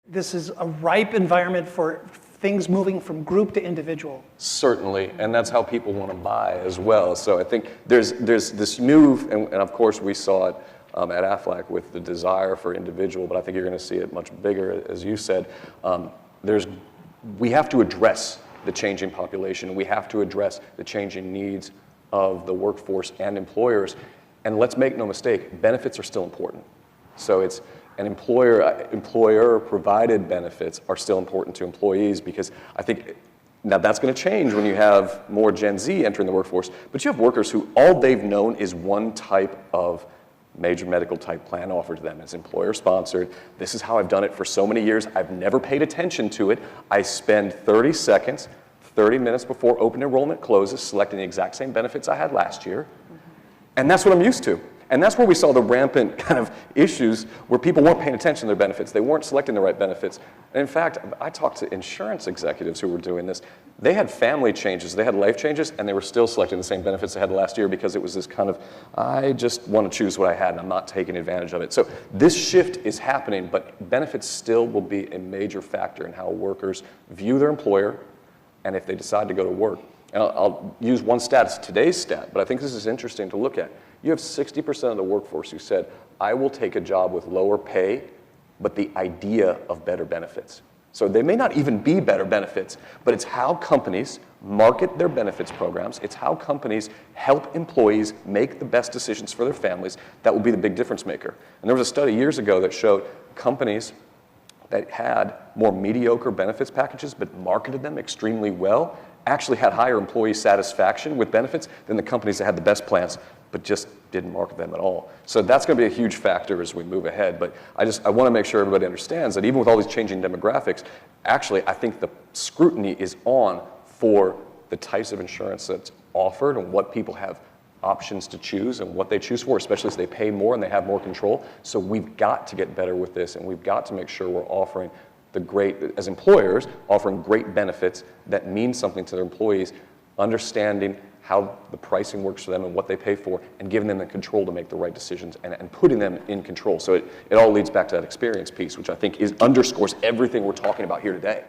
This is a ripe environment for things moving from group to individual. Certainly, and that's how people want to buy as well. So I think there's this move, and of course we saw it at Aflac with the desire for individual, but I think you're going to see it much bigger, as you said. We have to address the changing population. We have to address the changing needs of the workforce and employers. And let's make no mistake, benefits are still important. So it's an employer provided benefits are still important to employees, because I think now that's going to change when you have more Gen Z entering the workforce, but you have workers who all they've known is one type of major medical type plan offered to them. It's employer sponsored. This is how I've done it for so many years. I've never paid attention to it. I spend 30 seconds, 30 minutes before open enrollment closes selecting the exact same benefits I had last year. And that's what I'm used to. And that's where we saw the rampant kind of issues where people weren't paying attention to their benefits. They weren't selecting the right benefits. And in fact, I talked to insurance executives who were doing this. They had family changes, they had life changes, and they were still selecting the same benefits they had last year because it was this kind of, I just want to choose what I had and I'm not taking advantage of it. So this shift is happening, but benefits still will be a major factor in how workers view their employer and if they decide to go to work. And I'll use one stat, it's today's stat, but I think this is interesting to look at. You have 60% of the workforce who said, I will take a job with lower pay, but the idea of better benefits. So they may not even be better benefits, but it's how companies market their benefits programs. It's how companies help employees make the best decisions for their families. That will be the big difference maker. And there was a study years ago that showed companies that had more mediocre benefits packages but marketed them extremely well actually had higher employee satisfaction with benefits than the companies that had the best plans but just didn't market them at all. So that's going to be a huge factor as we move ahead. But I want to make sure everybody understands that even with all these changing demographics, actually I think the scrutiny is on for the types of insurance that's offered and what people have options to choose and what they choose for, especially as they pay more and they have more control. So we've got to get better with this, and we've got to make sure we're offering the great, as employers, offering great benefits that mean something to their employees, understanding how the pricing works for them and what they pay for, and giving them the control to make the right decisions and putting them in control. So it all leads back to that experience piece, which I think underscores everything we're talking about here today.